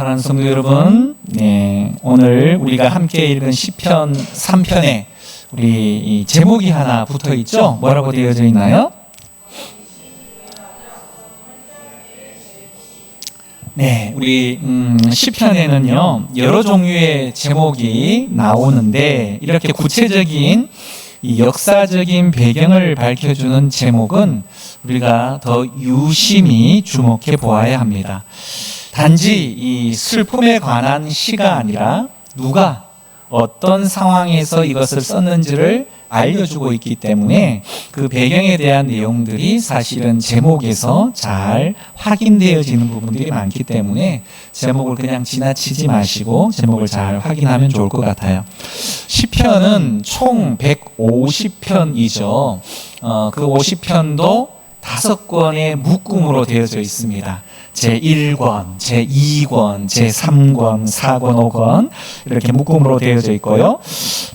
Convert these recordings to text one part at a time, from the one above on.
사랑하는 성도 여러분, 오늘 우리가 함께 읽은 시편 3편에 우리 이 제목이 하나 붙어 있죠? 뭐라고 되어져 있나요? 네, 우리 시편에는요 여러 종류의 제목이 나오는데 이렇게 구체적인 이 역사적인 배경을 밝혀주는 제목은 우리가 더 유심히 주목해 보아야 합니다. 단지 이 슬픔에 관한 시가 아니라 누가 어떤 상황에서 이것을 썼는지를 알려주고 있기 때문에 그 배경에 대한 내용들이 사실은 제목에서 잘 확인되어지는 부분들이 많기 때문에 제목을 그냥 지나치지 마시고 제목을 잘 확인하면 좋을 것 같아요. 시편은 총 150편이죠. 그 50편도 5권의 묶음으로 되어져 있습니다. 제1권, 제2권, 제3권, 4권, 5권 이렇게 묶음으로 되어져 있고요.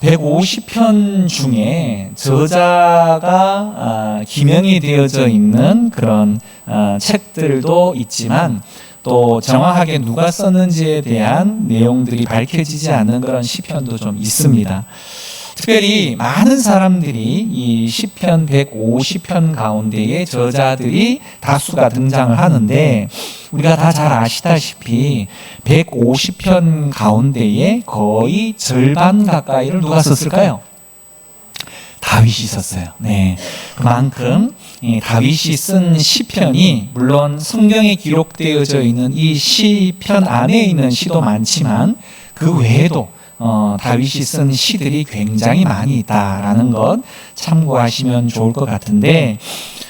150편 중에 저자가 기명이 되어져 있는 그런 책들도 있지만 또 정확하게 누가 썼는지에 대한 내용들이 밝혀지지 않는 그런 시편도 좀 있습니다. 특별히 많은 사람들이 이 시편 150편 가운데에 저자들이 다수가 등장을 하는데 우리가 다 잘 아시다시피 150편 가운데에 거의 절반 가까이를 누가 썼을까요? 다윗이 썼어요. 네, 그만큼 다윗이 쓴 시편이 물론 성경에 기록되어져 있는 이 시편 안에 있는 시도 많지만 그 외에도 다윗이 쓴 시들이 굉장히 많이 있다라는 것 참고하시면 좋을 것 같은데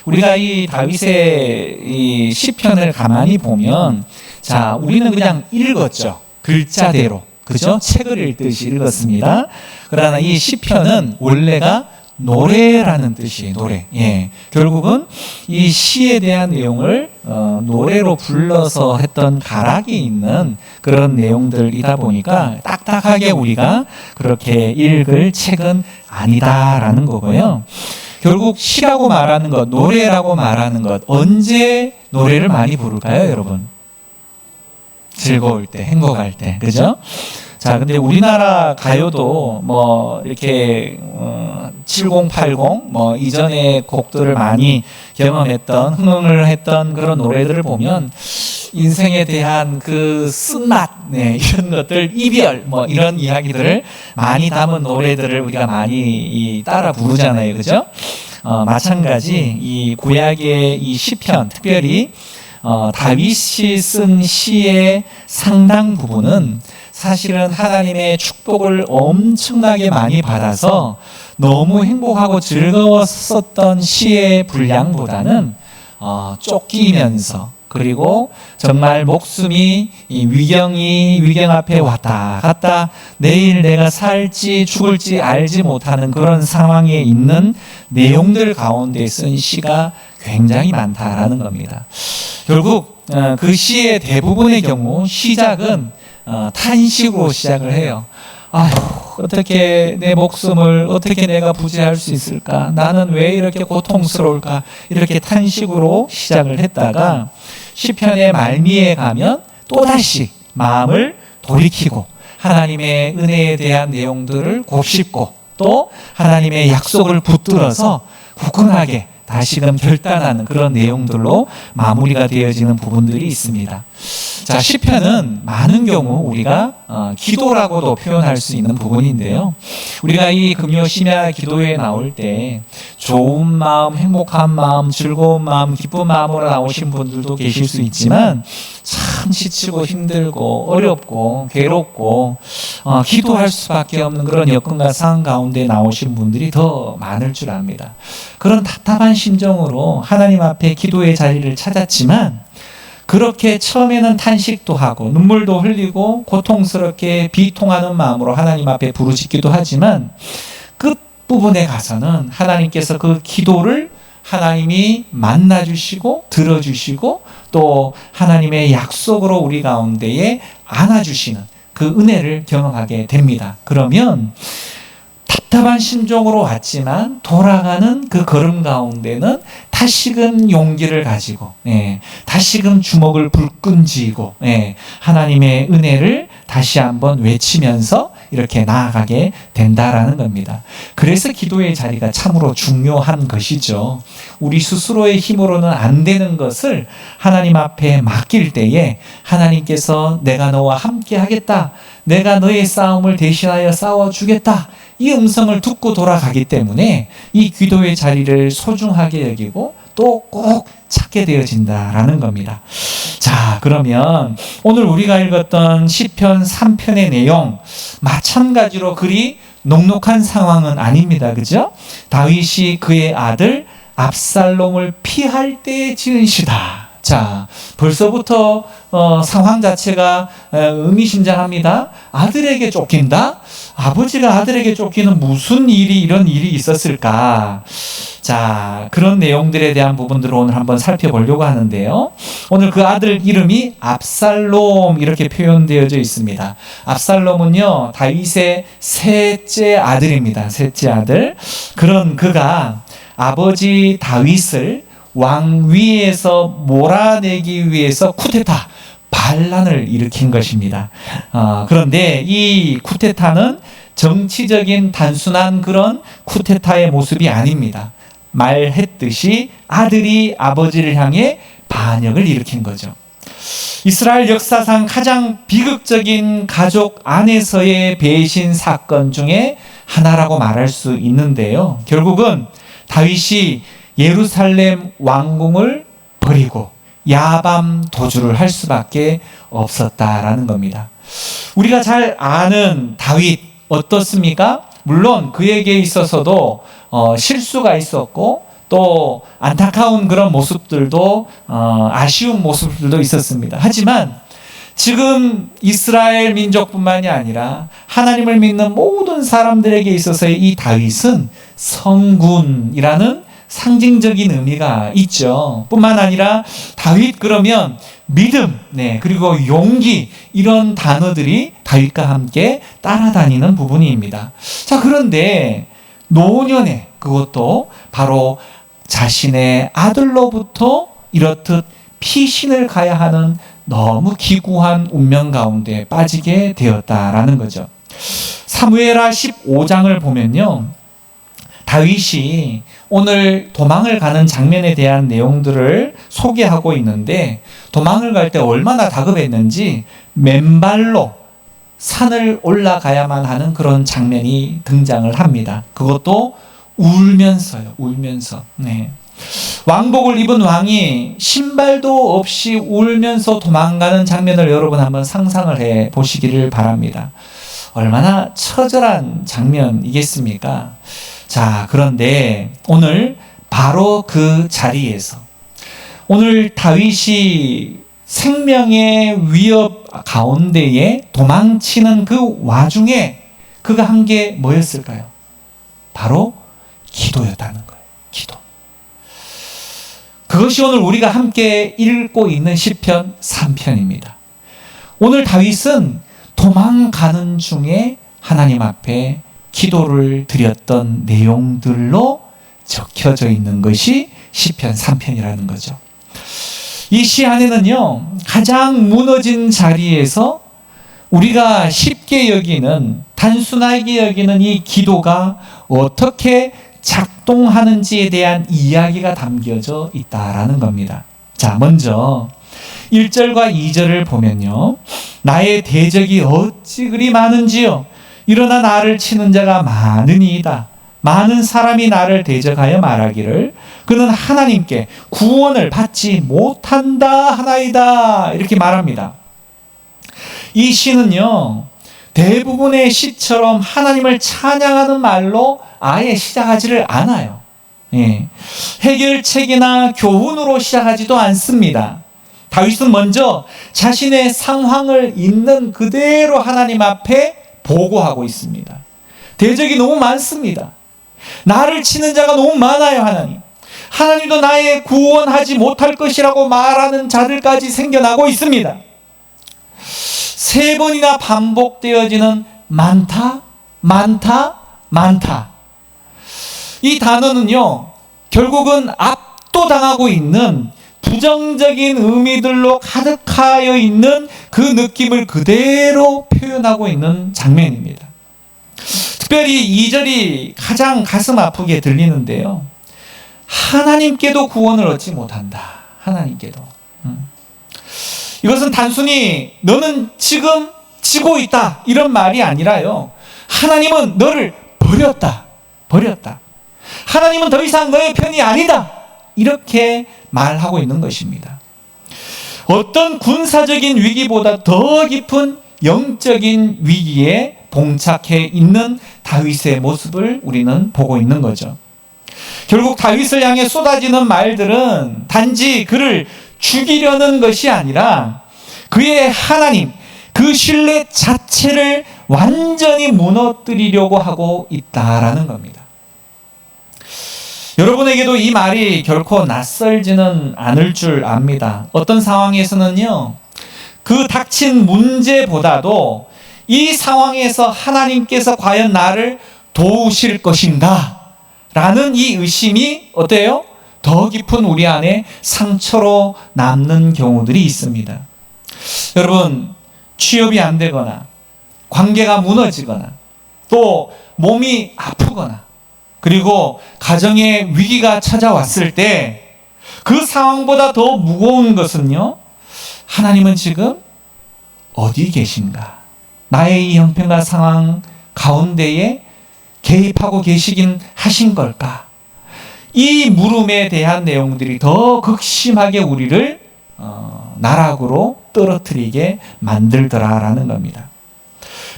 우리가 이 다윗의 이 시편을 가만히 보면 자 우리는 그냥 읽었죠. 글자대로 그죠? 책을 읽듯이 읽었습니다. 그러나 이 시편은 원래가 노래라는 뜻이에요. 노래. 예. 결국은 이 시에 대한 내용을 노래로 불러서 했던 가락이 있는 그런 내용들이다 보니까 딱딱하게 우리가 그렇게 읽을 책은 아니다라는 거고요. 결국 시라고 말하는 것, 노래라고 말하는 것, 언제 노래를 많이 부를까요, 여러분? 즐거울 때, 행복할 때, 그죠? 자, 근데 우리나라 가요도 뭐 이렇게 7080 뭐 이전의 곡들을 많이 경험했던 흥을 했던 그런 노래들을 보면 인생에 대한 그 쓴맛 이런 것들 이별 뭐 이런 이야기들을 많이 담은 노래들을 우리가 많이 따라 부르잖아요, 그죠? 마찬가지 이 구약의 이 시편 특별히 다윗이 쓴 시의 상당 부분은 사실은 하나님의 축복을 엄청나게 많이 받아서 너무 행복하고 즐거웠었던 시의 분량보다는 쫓기면서 그리고 정말 목숨이 위경 앞에 왔다 갔다 내일 내가 살지 죽을지 알지 못하는 그런 상황에 있는 내용들 가운데 쓴 시가 굉장히 많다라는 겁니다. 결국 그 시의 대부분의 경우 시작은 탄식으로 시작을 해요. 아휴, 어떻게 내 목숨을 어떻게 내가 부지할 수 있을까? 나는 왜 이렇게 고통스러울까? 이렇게 탄식으로 시작을 했다가 시편의 말미에 가면 또다시 마음을 돌이키고 하나님의 은혜에 대한 내용들을 곱씹고 또 하나님의 약속을 붙들어서 굳건하게 다시금 결단하는 그런 내용들로 마무리가 되어지는 부분들이 있습니다. 자, 시편은 많은 경우 우리가 기도라고도 표현할 수 있는 부분인데요. 우리가 이 금요 심야 기도에 나올 때 좋은 마음, 행복한 마음, 즐거운 마음, 기쁜 마음으로 나오신 분들도 계실 수 있지만 참 지치고 힘들고 어렵고 괴롭고 기도할 수밖에 없는 그런 여건과 상황 가운데 나오신 분들이 더 많을 줄 압니다. 그런 답답한 심정으로 하나님 앞에 기도의 자리를 찾았지만 그렇게 처음에는 탄식도 하고 눈물도 흘리고 고통스럽게 비통하는 마음으로 하나님 앞에 부르짖기도 하지만 끝부분에 가서는 하나님께서 그 기도를 하나님이 만나주시고 들어주시고 또 하나님의 약속으로 우리 가운데에 안아주시는 그 은혜를 경험하게 됩니다. 그러면 답답한 심정으로 왔지만 돌아가는 그 걸음 가운데는 다시금 용기를 가지고 다시금 주먹을 불끈 쥐고 하나님의 은혜를 다시 한번 외치면서 이렇게 나아가게 된다라는 겁니다. 그래서 기도의 자리가 참으로 중요한 것이죠. 우리 스스로의 힘으로는 안 되는 것을 하나님 앞에 맡길 때에 하나님께서 내가 너와 함께 하겠다, 내가 너의 싸움을 대신하여 싸워주겠다, 이 음성을 듣고 돌아가기 때문에 이 기도의 자리를 소중하게 여기고 또 꼭 찾게 되어진다라는 겁니다. 자, 그러면 오늘 우리가 읽었던 시편 3편의 내용 마찬가지로 그리 녹록한 상황은 아닙니다. 그죠? 다윗이 그의 아들 압살롬을 피할 때 지은 시다. 자, 벌써부터 상황 자체가 의미심장합니다. 아들에게 쫓긴다? 아버지가 아들에게 쫓기는 무슨 일이, 이런 일이 있었을까? 자, 그런 내용들에 대한 부분들을 오늘 한번 살펴보려고 하는데요. 오늘 그 아들 이름이 압살롬 이렇게 표현되어져 있습니다. 압살롬은요, 다윗의 셋째 아들입니다. 셋째 아들. 그런 그가 아버지 다윗을 왕위에서 몰아내기 위해서 쿠데타, 반란을 일으킨 것입니다. 그런데 이 쿠데타는 정치적인 단순한 그런 쿠데타의 모습이 아닙니다. 말했듯이 아들이 아버지를 향해 반역을 일으킨 거죠. 이스라엘 역사상 가장 비극적인 가족 안에서의 배신 사건 중에 하나라고 말할 수 있는데요. 결국은 다윗이 예루살렘 왕궁을 버리고 야밤 도주를 할 수밖에 없었다라는 겁니다. 우리가 잘 아는 다윗 어떻습니까? 물론 그에게 있어서도 실수가 있었고 또 안타까운 그런 모습들도 아쉬운 모습들도 있었습니다. 하지만 지금 이스라엘 민족뿐만이 아니라 하나님을 믿는 모든 사람들에게 있어서의 이 다윗은 성군이라는 상징적인 의미가 있죠. 뿐만 아니라 다윗 그러면 믿음, 그리고 용기, 이런 단어들이 다윗과 함께 따라다니는 부분입니다. 자, 그런데 노년에, 그것도 바로 자신의 아들로부터 이렇듯 피신을 가야 하는 너무 기구한 운명 가운데 빠지게 되었다라는 거죠. 사무엘하 15장을 보면요, 다윗이 오늘 도망을 가는 장면에 대한 내용들을 소개하고 있는데, 도망을 갈 때 얼마나 다급했는지 맨발로 산을 올라가야만 하는 그런 장면이 등장을 합니다. 그것도 울면서요. 울면서. 왕복을 입은 왕이 신발도 없이 울면서 도망가는 장면을 여러분 한번 상상을 해 보시기를 바랍니다. 얼마나 처절한 장면이겠습니까? 자, 그런데 오늘 바로 그 자리에서 오늘 다윗이 생명의 위협 가운데에 도망치는 그 와중에 그가 한 게 뭐였을까요? 바로 기도였다는 거예요. 기도. 그것이 오늘 우리가 함께 읽고 있는 시편 3편입니다. 오늘 다윗은 도망가는 중에 하나님 앞에 기도를 드렸던 내용들로 적혀져 있는 것이 시편 3편이라는 거죠. 이 시 안에는요, 가장 무너진 자리에서 우리가 쉽게 여기는, 단순하게 여기는 이 기도가 어떻게 작동하는지에 대한 이야기가 담겨져 있다라는 겁니다. 자, 먼저 1절과 2절을 보면요, 나의 대적이 어찌 그리 많은지요, 일어나 나를 치는 자가 많으니이다. 많은 사람이 나를 대적하여 말하기를 그는 하나님께 구원을 받지 못한다 하나이다, 이렇게 말합니다. 이 시는요, 대부분의 시처럼 하나님을 찬양하는 말로 아예 시작하지를 않아요. 해결책이나 교훈으로 시작하지도 않습니다. 다윗은 먼저 자신의 상황을 있는 그대로 하나님 앞에 보고하고 있습니다. 대적이 너무 많습니다. 나를 치는 자가 너무 많아요. 하나님도 나의 구원하지 못할 것이라고 말하는 자들까지 생겨나고 있습니다. 3번이나 반복되어지는 많다, 많다, 많다. 이 단어는요, 결국은 압도당하고 있는 부정적인 의미들로 가득하여 있는 그 느낌을 그대로 표현하고 있는 장면입니다. 특별히 2절이 가장 가슴 아프게 들리는데요. 하나님께도 구원을 얻지 못한다. 하나님께도. 이것은 단순히 너는 지금 지고 있다 이런 말이 아니라요. 하나님은 너를 버렸다. 하나님은 더 이상 너의 편이 아니다. 이렇게 말하고 있는 것입니다. 어떤 군사적인 위기보다 더 깊은 영적인 위기에 봉착해 있는 다윗의 모습을 우리는 보고 있는 거죠. 결국 다윗을 향해 쏟아지는 말들은 단지 그를 죽이려는 것이 아니라 그의 하나님, 그 신뢰 자체를 완전히 무너뜨리려고 하고 있다라는 겁니다. 여러분에게도 이 말이 결코 낯설지는 않을 줄 압니다. 어떤 상황에서는요, 그 닥친 문제보다도 이 상황에서 하나님께서 과연 나를 도우실 것인가? 라는 이 의심이 어때요? 더 깊은 우리 안에 상처로 남는 경우들이 있습니다. 여러분, 취업이 안 되거나, 관계가 무너지거나, 또 몸이 아프거나, 그리고 가정에 위기가 찾아왔을 때 그 상황보다 더 무거운 것은요, 하나님은 지금 어디 계신가? 나의 이 형편과 상황 가운데에 개입하고 계시긴 하신 걸까? 이 물음에 대한 내용들이 더 극심하게 우리를 나락으로 떨어뜨리게 만들더라라는 겁니다.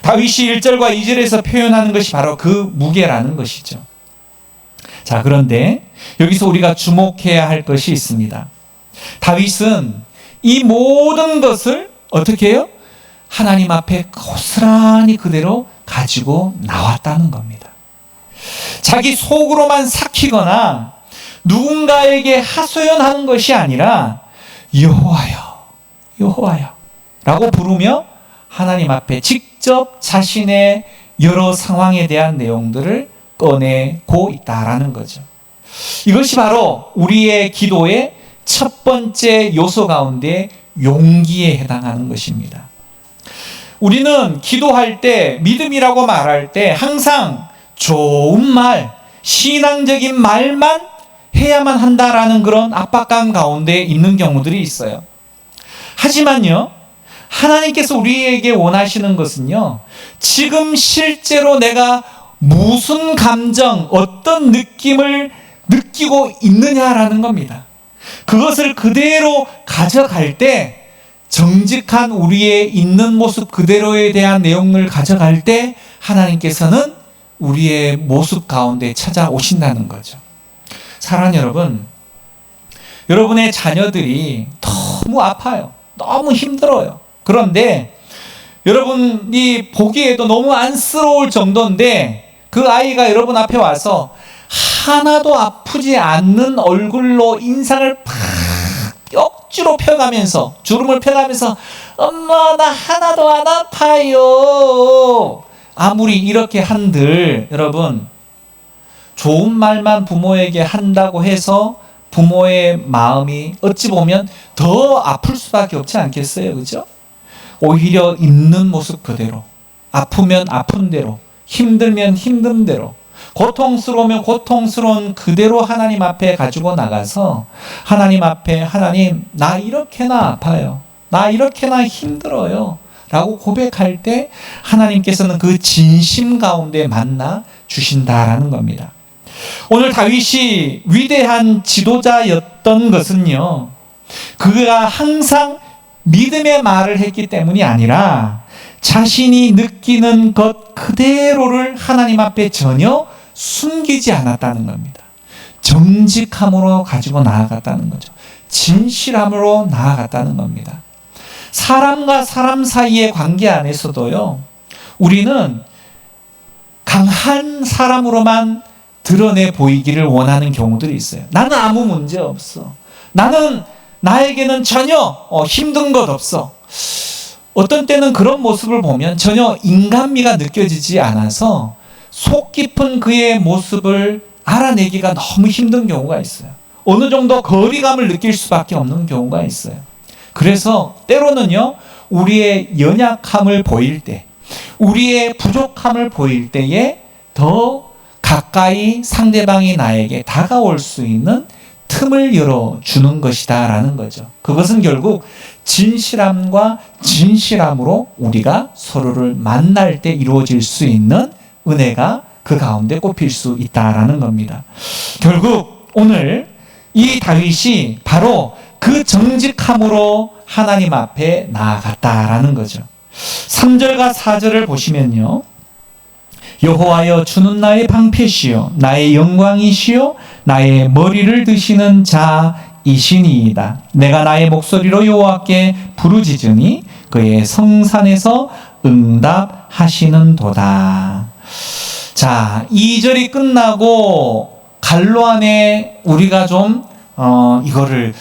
다윗이 1절과 2절에서 표현하는 것이 바로 그 무게라는 것이죠. 자, 그런데 여기서 우리가 주목해야 할 것이 있습니다. 다윗은 이 모든 것을 어떻게 해요? 하나님 앞에 고스란히 그대로 가지고 나왔다는 겁니다. 자기 속으로만 삭히거나 누군가에게 하소연하는 것이 아니라 여호와여 라고 부르며 하나님 앞에 직접 자신의 여러 상황에 대한 내용들을 꺼내고 있다라는 거죠. 이것이 바로 우리의 기도의 첫 번째 요소 가운데 용기에 해당하는 것입니다. 우리는 기도할 때, 믿음이라고 말할 때 항상 좋은 말, 신앙적인 말만 해야만 한다라는 그런 압박감 가운데 있는 경우들이 있어요. 하지만요, 하나님께서 우리에게 원하시는 것은요, 지금 실제로 내가 무슨 감정, 어떤 느낌을 느끼고 있느냐라는 겁니다. 그것을 그대로 가져갈 때, 정직한 우리의 있는 모습 그대로에 대한 내용을 가져갈 때 하나님께서는 우리의 모습 가운데 찾아오신다는 거죠. 사랑하는 여러분, 여러분의 자녀들이 너무 아파요. 너무 힘들어요. 그런데 여러분이 보기에도 너무 안쓰러울 정도인데 그 아이가 여러분 앞에 와서 하나도 아프지 않는 얼굴로 인상을 팍 억지로 펴가면서, 주름을 펴가면서 엄마 나 하나도 안 아파요, 아무리 이렇게 한들 여러분, 좋은 말만 부모에게 한다고 해서 부모의 마음이 어찌 보면 더 아플 수밖에 없지 않겠어요? 그죠? 오히려 있는 모습 그대로, 아프면 아픈 대로, 힘들면 힘든 대로, 고통스러우면 고통스러운 그대로 하나님 앞에 가지고 나가서 하나님 앞에, 하나님 나 이렇게나 아파요, 나 이렇게나 힘들어요 라고 고백할 때 하나님께서는 그 진심 가운데 만나 주신다라는 겁니다. 오늘 다윗이 위대한 지도자였던 것은요, 그가 항상 믿음의 말을 했기 때문이 아니라 자신이 느끼는 것 그대로를 하나님 앞에 전혀 숨기지 않았다는 겁니다. 정직함으로 가지고 나아갔다는 거죠. 진실함으로 나아갔다는 겁니다. 사람과 사람 사이의 관계 안에서도요, 우리는 강한 사람으로만 드러내 보이기를 원하는 경우들이 있어요. 나는 아무 문제 없어. 나에게는 전혀 힘든 것 없어. 어떤 때는 그런 모습을 보면 전혀 인간미가 느껴지지 않아서 속 깊은 그의 모습을 알아내기가 너무 힘든 경우가 있어요. 어느 정도 거리감을 느낄 수밖에 없는 경우가 있어요. 그래서 때로는요, 우리의 연약함을 보일 때, 우리의 부족함을 보일 때에 더 가까이 상대방이 나에게 다가올 수 있는 틈을 열어주는 것이다 라는 거죠. 그것은 결국 진실함과 진실함으로 우리가 서로를 만날 때 이루어질 수 있는 은혜가 그 가운데 꼽힐 수 있다라는 겁니다. 결국 오늘 이 다윗이 바로 그 정직함으로 하나님 앞에 나아갔다라는 거죠. 3절과 4절을 보시면요, 여호와여 주는 나의 방패시요 나의 영광이시요 나의 머리를 드시는 자이시니이다. 내가 나의 목소리로 여호와께 부르짖으니 그의 성산에서 응답하시는도다. 자, 2절이 끝나고 갈로 안에 우리가 좀 이거를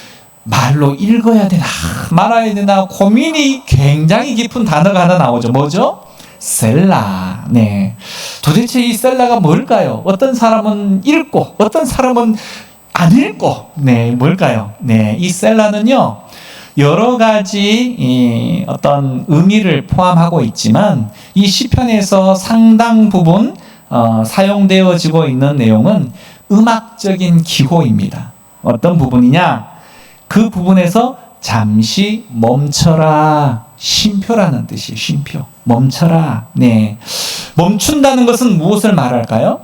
말로 읽어야 되나 말아야 되나 고민이 굉장히 깊은 단어가 하나 나오죠. 뭐죠? 셀라. 네. 도대체 이 셀라가 뭘까요? 어떤 사람은 읽고 어떤 사람은 안 읽고. 네, 뭘까요? 네, 이 셀라는요, 여러 가지 어떤 의미를 포함하고 있지만 이 시편에서 상당 부분 사용되어지고 있는 내용은 음악적인 기호입니다. 어떤 부분이냐? 그 부분에서 잠시 멈춰라. 쉼표라는 뜻이에요. 쉼표. 멈춰라. 네. 멈춘다는 것은 무엇을 말할까요?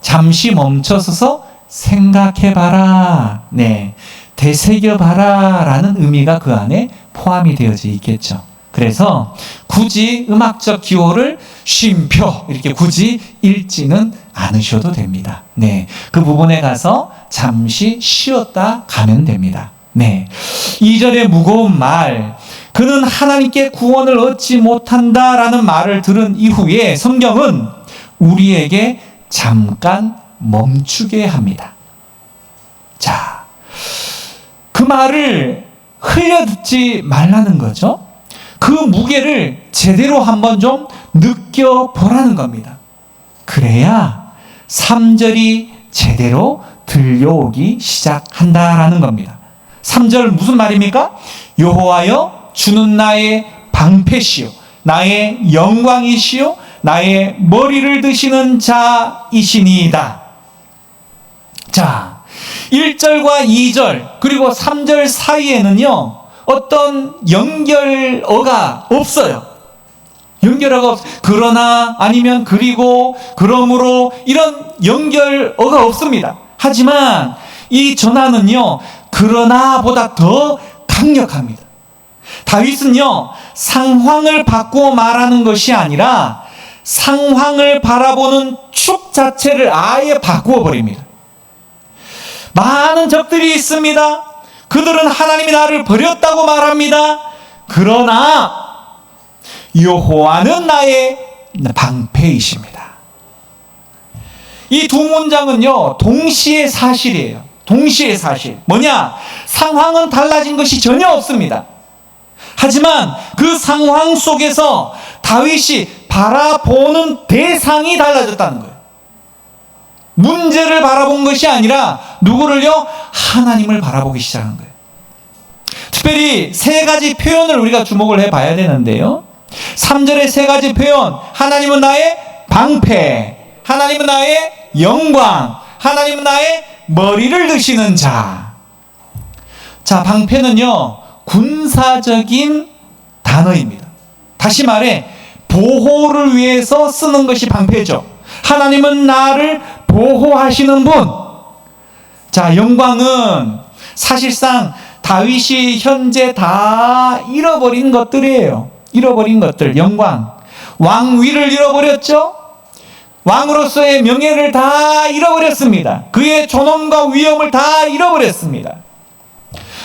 잠시 멈춰서서 생각해봐라. 네. 되새겨봐라. 라는 의미가 그 안에 포함이 되어져 있겠죠. 그래서 굳이 음악적 기호를 쉼표 이렇게 굳이 읽지는 않으셔도 됩니다. 네. 그 부분에 가서 잠시 쉬었다 가면 됩니다. 네. 2절의 무거운 말, 그는 하나님께 구원을 얻지 못한다라는 말을 들은 이후에 성경은 우리에게 잠깐 멈추게 합니다. 자, 그 말을 흘려듣지 말라는 거죠. 그 무게를 제대로 한번 좀 느껴보라는 겁니다. 그래야 3절이 제대로 들려오기 시작한다라는 겁니다. 3절 무슨 말입니까? 여호와여 주는 나의 방패시요 나의 영광이시요 나의 머리를 드시는 자이시니이다. 자, 1절과 2절 그리고 3절 사이에는요, 어떤 연결어가 없어요. 연결어가 그러나 아니면 그리고 그러므로 이런 연결어가 없습니다. 하지만 이 전화는요, 그러나보다 더 강력합니다. 다윗은요, 상황을 바꾸어 말하는 것이 아니라 상황을 바라보는 축 자체를 아예 바꾸어 버립니다. 많은 적들이 있습니다. 그들은 하나님이 나를 버렸다고 말합니다. 그러나 여호와는 나의 방패이십니다. 이 두 문장은요, 동시에 사실이에요. 동시에 사실. 뭐냐? 상황은 달라진 것이 전혀 없습니다. 하지만 그 상황 속에서 다윗이 바라보는 대상이 달라졌다는 거예요. 문제를 바라본 것이 아니라 누구를요? 하나님을 바라보기 시작한 거예요. 특별히 세 가지 표현을 우리가 주목을 해봐야 되는데요. 3절의 세 가지 표현, 하나님은 나의 방패, 하나님은 나의 영광, 하나님은 나의 머리를 드시는 자. 자, 방패는요, 군사적인 단어입니다. 다시 말해 보호를 위해서 쓰는 것이 방패죠. 하나님은 나를 보호하시는 분. 자, 영광은 사실상 다윗이 현재 다 잃어버린 것들이에요. 잃어버린 것들, 영광. 왕위를 잃어버렸죠. 왕으로서의 명예를 다 잃어버렸습니다. 그의 존엄과 위엄을 다 잃어버렸습니다.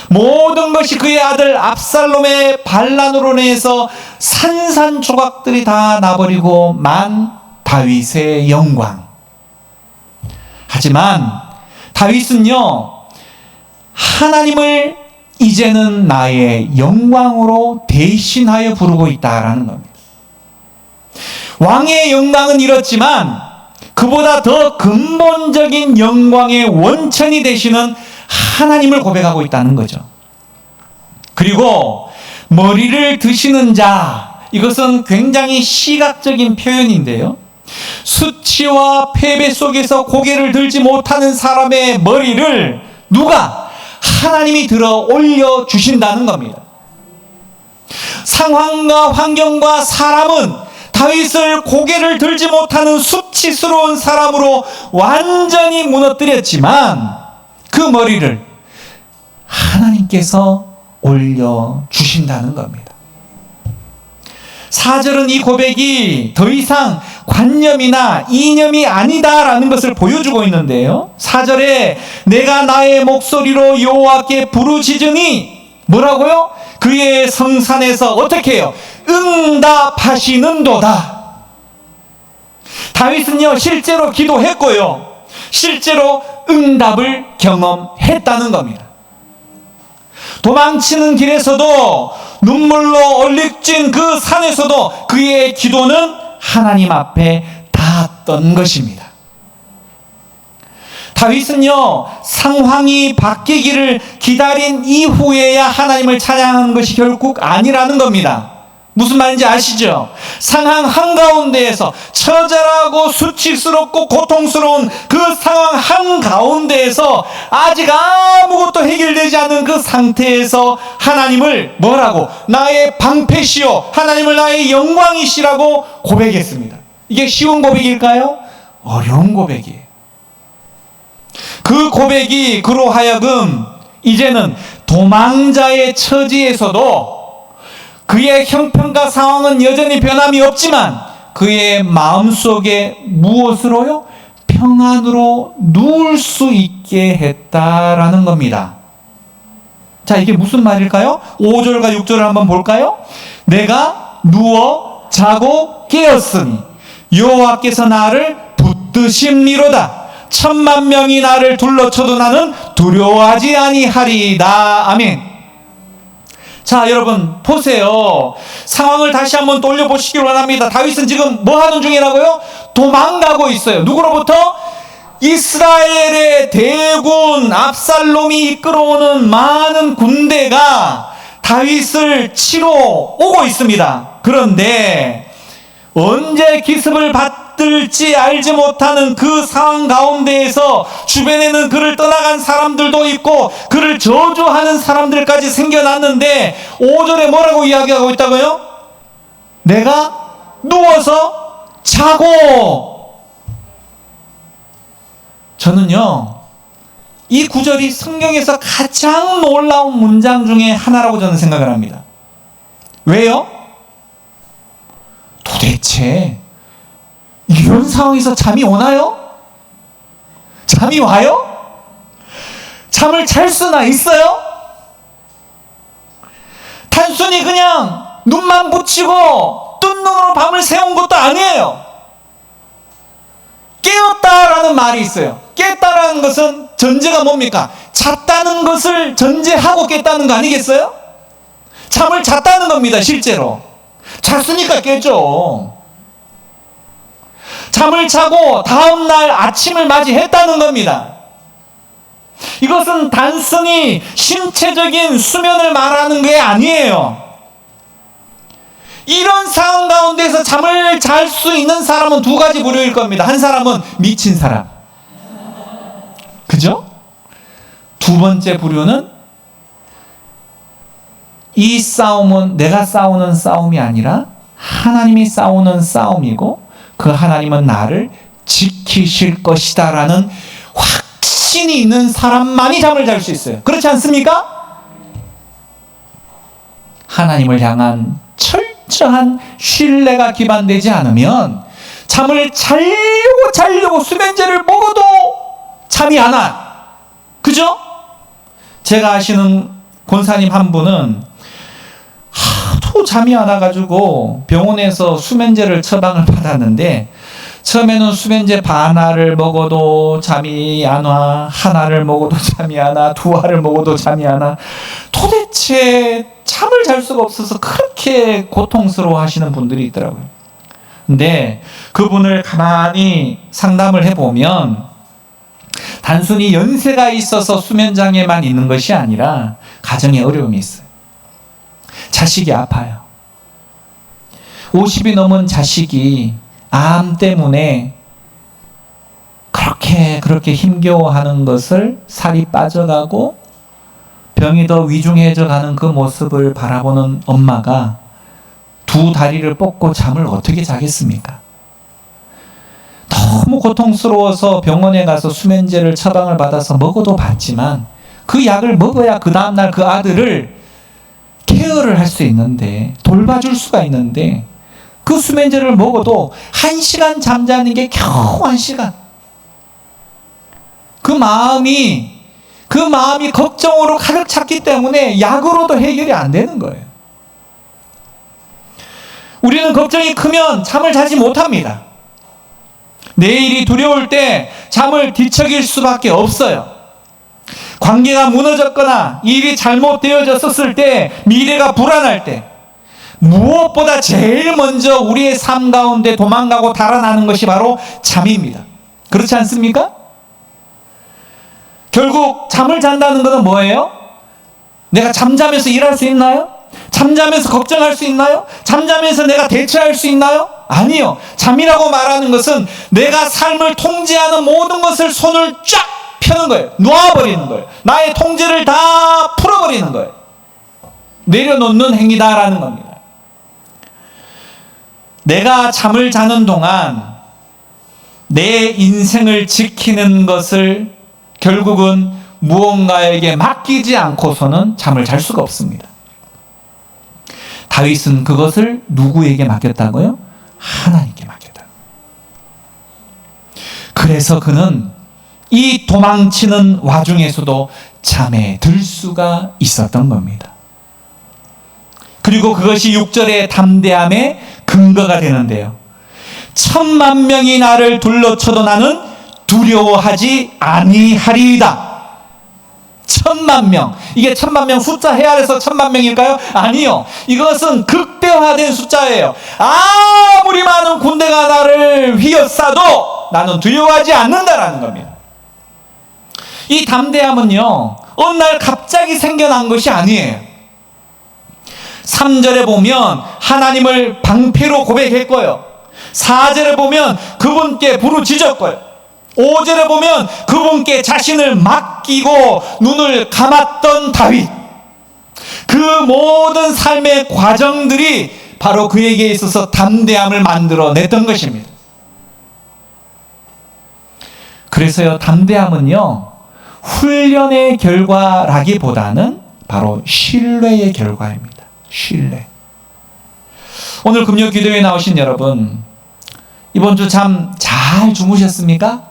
모든 것이 그의 아들 압살롬의 반란으로 인해서 산산조각들이 다 나버리고 만 다윗의 영광. 하지만 다윗은요, 하나님을 이제는 나의 영광으로 대신하여 부르고 있다라는 겁니다. 왕의 영광은 잃었지만 그보다 더 근본적인 영광의 원천이 되시는 하나님을 고백하고 있다는 거죠. 그리고 머리를 드시는 자, 이것은 굉장히 시각적인 표현인데요. 수치와 패배 속에서 고개를 들지 못하는 사람의 머리를 누가? 하나님이 들어 올려주신다는 겁니다. 상황과 환경과 사람은 다윗을 고개를 들지 못하는 수치스러운 사람으로 완전히 무너뜨렸지만 그 머리를 하나님께서 올려주신다는 겁니다. 4절은 이 고백이 더 이상 관념이나 이념이 아니다라는 것을 보여주고 있는데요. 4절에 내가 나의 목소리로 여호와께 부르짖으니 뭐라고요? 그의 성산에서 어떻게 해요? 응답하시는도다. 다윗은요 실제로 기도했고요, 실제로 응답을 경험했다는 겁니다. 도망치는 길에서도 눈물로 얼룩진 그 산에서도 그의 기도는 하나님 앞에 닿았던 것입니다. 다윗은요 상황이 바뀌기를 기다린 이후에야 하나님을 찬양하는 것이 결국 아니라는 겁니다. 무슨 말인지 아시죠? 상황 한가운데에서 처절하고 수치스럽고 고통스러운 그 상황 한가운데에서 아직 아무것도 해결되지 않은 그 상태에서 하나님을 뭐라고? 나의 방패시오, 하나님을 나의 영광이시라고 고백했습니다. 이게 쉬운 고백일까요? 어려운 고백이에요. 그 고백이 그로 하여금 이제는 도망자의 처지에서도 그의 형편과 상황은 여전히 변함이 없지만 그의 마음속에 무엇으로요? 평안으로 누울 수 있게 했다라는 겁니다. 자, 이게 무슨 말일까요? 5절과 6절을 한번 볼까요? 내가 누워 자고 깨었으니 여호와께서 나를 붙드심이로다. 10,000,000명이 나를 둘러쳐도 나는 두려워하지 아니하리이다. 아멘. 자, 여러분 보세요. 상황을 다시 한번 돌려보시길 원합니다. 다윗은 지금 뭐 하는 중이라고요? 도망가고 있어요. 누구로부터? 이스라엘의 대군 압살롬이 이끌어오는 많은 군대가 다윗을 치러 오고 있습니다. 그런데 언제 기습을 받을지 알지 못하는 그 상황 가운데에서 주변에는 그를 떠나간 사람들도 있고 그를 저주하는 사람들까지 생겨났는데 5절에 뭐라고 이야기하고 있다고요? 내가 누워서 자고. 저는요 이 구절이 성경에서 가장 놀라운 문장 중에 하나라고 저는 생각을 합니다. 왜요? 도대체 이런 상황에서 잠이 오나요? 잠이 와요? 잠을 잘 수나 있어요? 단순히 그냥 눈만 붙이고 뜬 눈으로 밤을 새운 것도 아니에요. 깨었다라는 말이 있어요. 깼다라는 것은 전제가 뭡니까? 잤다는 것을 전제하고 깼다는 거 아니겠어요? 잠을 잤다는 겁니다. 실제로 잤으니까 깼죠. 잠을 자고 다음날 아침을 맞이했다는 겁니다. 이것은 단순히 신체적인 수면을 말하는 게 아니에요. 이런 상황 가운데서 잠을 잘 수 있는 사람은 두 가지 부류일 겁니다. 한 사람은 미친 사람, 그죠? 두 번째 부류는 이 싸움은 내가 싸우는 싸움이 아니라 하나님이 싸우는 싸움이고 그 하나님은 나를 지키실 것이다 라는 확신이 있는 사람만이 잠을 잘 수 있어요. 그렇지 않습니까? 하나님을 향한 철저한 신뢰가 기반되지 않으면 잠을 자려고 수면제를 먹어도 잠이 안 와. 그죠? 제가 아시는 권사님 한 분은 하도 잠이 안 와가지고 병원에서 수면제를 처방을 받았는데 처음에는 수면제 반알을 먹어도 잠이 안 와, 하나를 먹어도 잠이 안 와, 두 알을 먹어도 잠이 안 와. 도대체 잠을 잘 수가 없어서 그렇게 고통스러워 하시는 분들이 있더라고요. 근데 그분을 가만히 상담을 해보면 단순히 연세가 있어서 수면장애만 있는 것이 아니라 가정에 어려움이 있어요. 자식이 아파요. 50이 넘은 자식이 암 때문에 그렇게 힘겨워하는 것을, 살이 빠져가고 병이 더 위중해져 가는 그 모습을 바라보는 엄마가 두 다리를 뻗고 잠을 어떻게 자겠습니까? 너무 고통스러워서 병원에 가서 수면제를 처방을 받아서 먹어도 봤지만 그 약을 먹어야 그 다음날 그 아들을 케어를 할 수 있는데, 돌봐줄 수가 있는데, 그 수면제를 먹어도 1시간 잠자는 게 겨우 1시간. 그 마음이 걱정으로 가득 찼기 때문에 약으로도 해결이 안 되는 거예요. 우리는 걱정이 크면 잠을 자지 못합니다. 내일이 두려울 때 잠을 뒤척일 수밖에 없어요. 관계가 무너졌거나 일이 잘못되어졌을 때, 미래가 불안할 때 무엇보다 제일 먼저 우리의 삶 가운데 도망가고 달아나는 것이 바로 잠입니다. 그렇지 않습니까? 결국 잠을 잔다는 것은 뭐예요? 내가 잠자면서 일할 수 있나요? 잠자면서 걱정할 수 있나요? 잠자면서 내가 대처할 수 있나요? 아니요. 잠이라고 말하는 것은 내가 삶을 통제하는 모든 것을 손을 쫙 펴는 거예요. 놓아버리는 거예요. 나의 통제를 다 풀어버리는 거예요. 내려놓는 행위다라는 겁니다. 내가 잠을 자는 동안 내 인생을 지키는 것을 결국은 무언가에게 맡기지 않고서는 잠을 잘 수가 없습니다. 다윗은 그것을 누구에게 맡겼다고요? 하나님께 맡겼다. 그래서 그는 이 도망치는 와중에서도 잠에 들 수가 있었던 겁니다. 그리고 그것이 6절의 담대함의 근거가 되는데요. 10,000,000명이 나를 둘러쳐도 나는 두려워하지 아니하리이다. 10,000,000명. 이게 10,000,000명 숫자 헤아려서 10,000,000명일까요? 아니요. 이것은 극대화된 숫자예요. 아무리 많은 군대가 나를 휘어싸도 나는 두려워하지 않는다라는 겁니다. 이 담대함은요, 어느 날 갑자기 생겨난 것이 아니에요. 3절에 보면 하나님을 방패로 고백했고요. 4절에 보면 그분께 부르짖었고요. 5절에 보면 그분께 자신을 맡기고 눈을 감았던 다윗. 그 모든 삶의 과정들이 바로 그에게 있어서 담대함을 만들어냈던 것입니다. 그래서요, 담대함은요, 훈련의 결과라기보다는 바로 신뢰의 결과입니다. 신뢰. 오늘 금요 기도회에 나오신 여러분, 이번 주 잠 잘 주무셨습니까?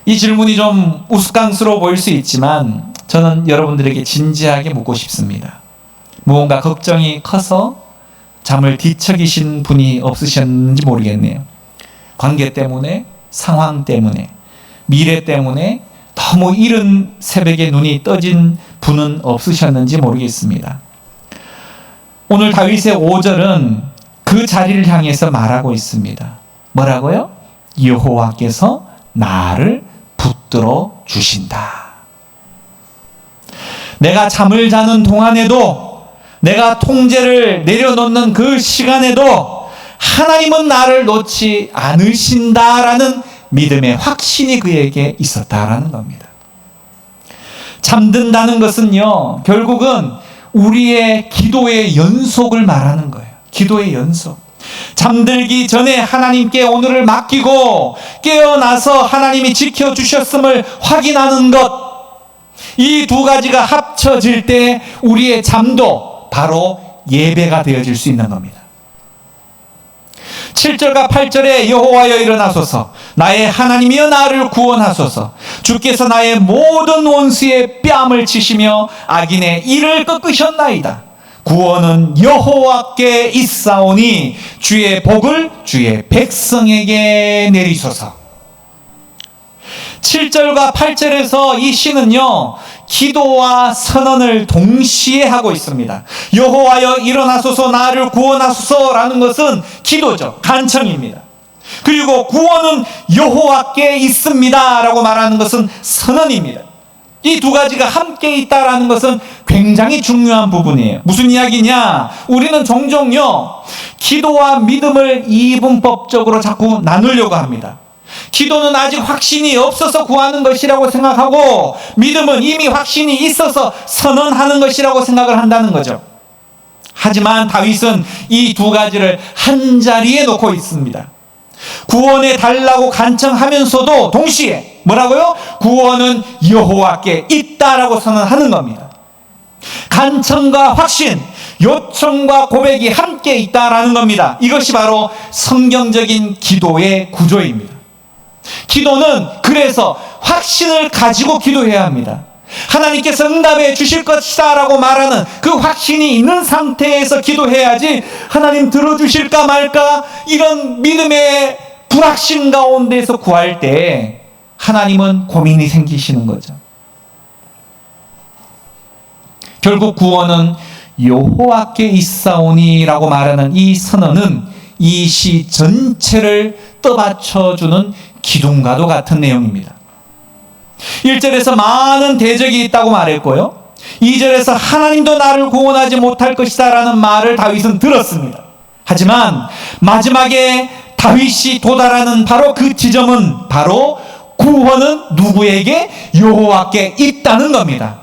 이 질문이 좀 우스꽝스러워 보일 수 있지만 저는 여러분들에게 진지하게 묻고 싶습니다. 무언가 걱정이 커서 잠을 뒤척이신 분이 없으셨는지 모르겠네요. 관계 때문에, 상황 때문에, 미래 때문에 너무 이른 새벽에 눈이 떠진 분은 없으셨는지 모르겠습니다. 오늘 다윗의 5절은 그 자리를 향해서 말하고 있습니다. 뭐라고요? 여호와께서 나를 붙들어 주신다. 내가 잠을 자는 동안에도, 내가 통제를 내려놓는 그 시간에도 하나님은 나를 놓지 않으신다라는 믿음의 확신이 그에게 있었다라는 겁니다. 잠든다는 것은요, 결국은 우리의 기도의 연속을 말하는 거예요. 기도의 연속. 잠들기 전에 하나님께 오늘을 맡기고 깨어나서 하나님이 지켜주셨음을 확인하는 것, 이 두 가지가 합쳐질 때 우리의 잠도 바로 예배가 되어질 수 있는 겁니다. 7절과 8절에 여호와여 일어나소서, 나의 하나님이여 나를 구원하소서, 주께서 나의 모든 원수의 뺨을 치시며 악인의 이를 꺾으셨나이다. 구원은 여호와께 있사오니 주의 복을 주의 백성에게 내리소서. 7절과 8절에서 이 시는요, 기도와 선언을 동시에 하고 있습니다. 여호와여 일어나소서 나를 구원하소서라는 것은 기도죠. 간청입니다. 그리고 구원은 여호와께 있습니다 라고 말하는 것은 선언입니다. 이 두 가지가 함께 있다라는 것은 굉장히 중요한 부분이에요. 무슨 이야기냐? 우리는 종종요 기도와 믿음을 이분법적으로 자꾸 나누려고 합니다. 기도는 아직 확신이 없어서 구하는 것이라고 생각하고, 믿음은 이미 확신이 있어서 선언하는 것이라고 생각을 한다는 거죠. 하지만 다윗은 이 두 가지를 한 자리에 놓고 있습니다. 구원해 달라고 간청하면서도 동시에 뭐라고요? 구원은 여호와께 있다라고 선언하는 겁니다. 간청과 확신, 요청과 고백이 함께 있다라는 겁니다. 이것이 바로 성경적인 기도의 구조입니다. 기도는 그래서 확신을 가지고 기도해야 합니다. 하나님께서 응답해 주실 것이다 라고 말하는 그 확신이 있는 상태에서 기도해야지, 하나님 들어주실까 말까 이런 믿음의 불확신 가운데서 구할 때 하나님은 고민이 생기시는 거죠. 결국 구원은 여호와께 있사오니라고 말하는 이 선언은 이 시 전체를 떠받쳐주는 기둥과도 같은 내용입니다. 1절에서 많은 대적이 있다고 말했고요, 2절에서 하나님도 나를 구원하지 못할 것이다 라는 말을 다윗은 들었습니다. 하지만 마지막에 다윗이 도달하는 바로 그 지점은 바로 구원은 누구에게? 여호와께 있다는 겁니다.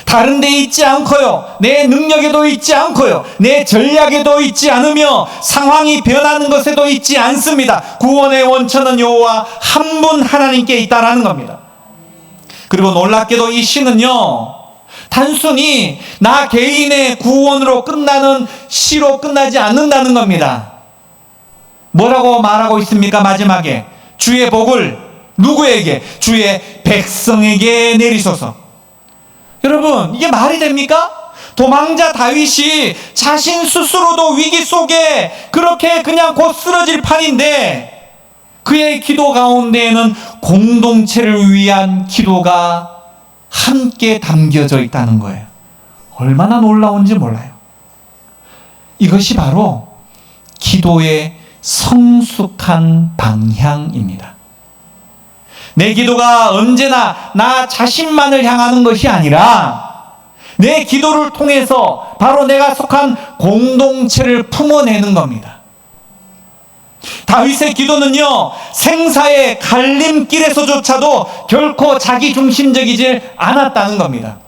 다른 데 있지 않고요, 내 능력에도 있지 않고요, 내 전략에도 있지 않으며 상황이 변하는 것에도 있지 않습니다. 구원의 원천은 여호와 한 분 하나님께 있다라는 겁니다. 그리고 놀랍게도 이 시는요 단순히 나 개인의 구원으로 끝나는 시로 끝나지 않는다는 겁니다. 뭐라고 말하고 있습니까? 마지막에 주의 복을 누구에게? 주의 백성에게 내리소서. 여러분, 이게 말이 됩니까? 도망자 다윗이 자신 스스로도 위기 속에 그렇게 그냥 곧 쓰러질 판인데, 그의 기도 가운데에는 공동체를 위한 기도가 함께 담겨져 있다는 거예요. 얼마나 놀라운지 몰라요. 이것이 바로 기도의 성숙한 방향입니다. 내 기도가 언제나 나 자신만을 향하는 것이 아니라 내 기도를 통해서 바로 내가 속한 공동체를 품어내는 겁니다. 다윗의 기도는요 생사의 갈림길에서조차도 결코 자기 중심적이지 않았다는 겁니다.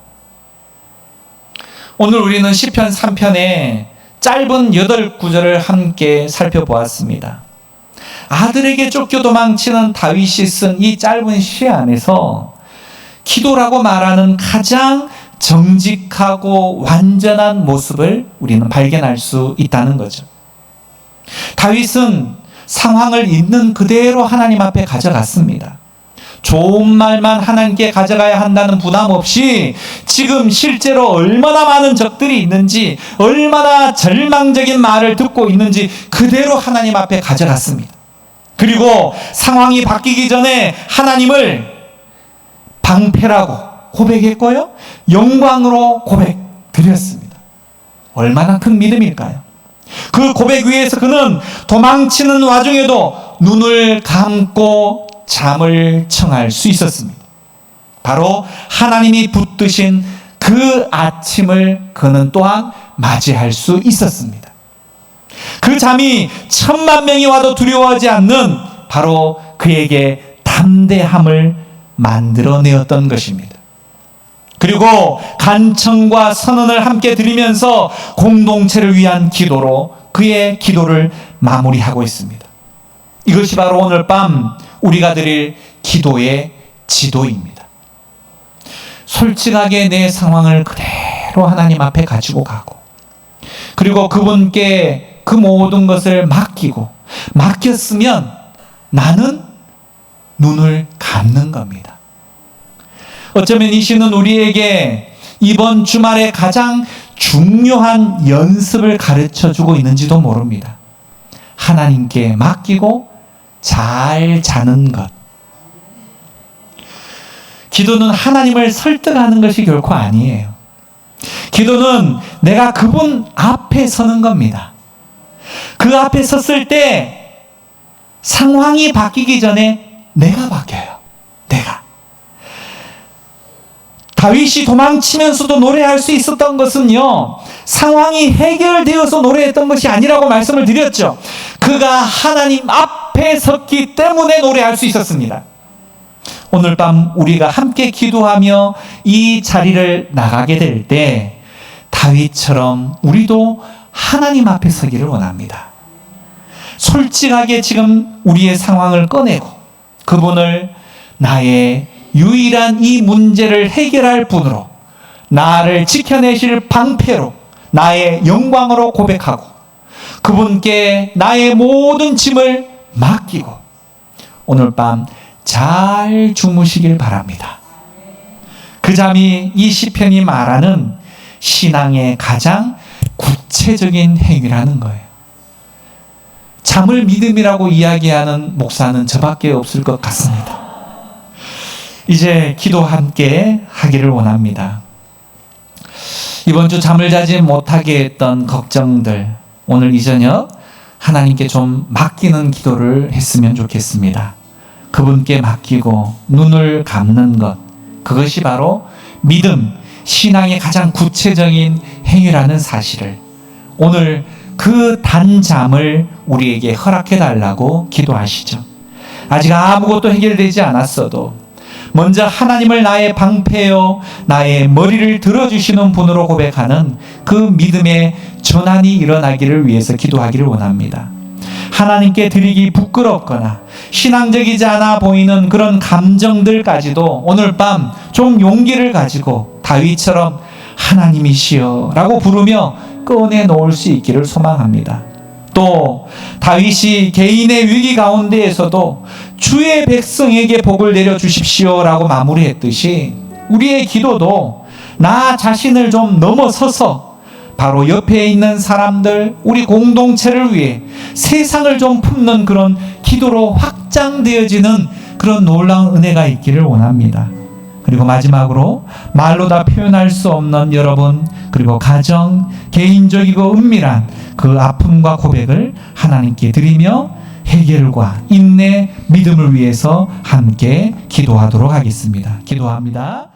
오늘 우리는 시편 3편의 짧은 8구절을 함께 살펴보았습니다. 아들에게 쫓겨 도망치는 다윗이 쓴 이 짧은 시 안에서 기도라고 말하는 가장 정직하고 완전한 모습을 우리는 발견할 수 있다는 거죠. 다윗은 상황을 있는 그대로 하나님 앞에 가져갔습니다. 좋은 말만 하나님께 가져가야 한다는 부담 없이 지금 실제로 얼마나 많은 적들이 있는지, 얼마나 절망적인 말을 듣고 있는지 그대로 하나님 앞에 가져갔습니다. 그리고 상황이 바뀌기 전에 하나님을 방패라고 고백했고요, 영광으로 고백드렸습니다. 얼마나 큰 믿음일까요? 그 고백 위에서 그는 도망치는 와중에도 눈을 감고 잠을 청할 수 있었습니다. 바로 하나님이 붙드신 그 아침을 그는 또한 맞이할 수 있었습니다. 그 잠이 10,000만 명이 와도 두려워하지 않는 바로 그에게 담대함을 만들어내었던 것입니다. 그리고 간청과 선언을 함께 드리면서 공동체를 위한 기도로 그의 기도를 마무리하고 있습니다. 이것이 바로 오늘 밤 우리가 드릴 기도의 지도입니다. 솔직하게 내 상황을 그대로 하나님 앞에 가지고 가고, 그리고 그분께 그 모든 것을 맡겼으면 나는 눈을 감는 겁니다. 어쩌면 이 시는 우리에게 이번 주말에 가장 중요한 연습을 가르쳐주고 있는지도 모릅니다. 하나님께 맡기고 잘 자는 것. 기도는 하나님을 설득하는 것이 결코 아니에요. 기도는 내가 그분 앞에 서는 겁니다. 그 앞에 섰을 때 상황이 바뀌기 전에 내가 바뀌어요. 내가. 다윗이 도망치면서도 노래할 수 있었던 것은요, 상황이 해결되어서 노래했던 것이 아니라고 말씀을 드렸죠. 그가 하나님 앞에 섰기 때문에 노래할 수 있었습니다. 오늘 밤 우리가 함께 기도하며 이 자리를 나가게 될 때 다윗처럼 우리도 하나님 앞에 서기를 원합니다. 솔직하게 지금 우리의 상황을 꺼내고 그분을 나의 유일한 이 문제를 해결할 분으로, 나를 지켜내실 방패로, 나의 영광으로 고백하고 그분께 나의 모든 짐을 맡기고 오늘 밤 잘 주무시길 바랍니다. 그 잠이 이 시편이 말하는 신앙의 가장 구체적인 행위라는 거예요. 잠을 믿음이라고 이야기하는 목사는 저밖에 없을 것 같습니다. 이제 기도 함께 하기를 원합니다. 이번 주 잠을 자지 못하게 했던 걱정들, 오늘 이 저녁 하나님께 좀 맡기는 기도를 했으면 좋겠습니다. 그분께 맡기고 눈을 감는 것, 그것이 바로 믿음, 신앙의 가장 구체적인 행위라는 사실을 오늘 그 단잠을 우리에게 허락해 달라고 기도하시죠. 아직 아무것도 해결되지 않았어도 먼저 하나님을 나의 방패요, 나의 머리를 들어주시는 분으로 고백하는 그 믿음의 전환이 일어나기를 위해서 기도하기를 원합니다. 하나님께 드리기 부끄럽거나 신앙적이지 않아 보이는 그런 감정들까지도 오늘 밤 좀 용기를 가지고 다윗처럼 하나님이시여 라고 부르며 꺼내놓을 수 있기를 소망합니다. 또 다윗이 개인의 위기 가운데에서도 주의 백성에게 복을 내려주십시오 라고 마무리했듯이 우리의 기도도 나 자신을 좀 넘어서서 바로 옆에 있는 사람들, 우리 공동체를 위해 세상을 좀 품는 그런 기도로 확장되어지는 그런 놀라운 은혜가 있기를 원합니다. 그리고 마지막으로 말로 다 표현할 수 없는 여러분, 그리고 가정, 개인적이고 은밀한 그 아픔과 고백을 하나님께 드리며 해결과 인내, 믿음을 위해서 함께 기도하도록 하겠습니다. 기도합니다.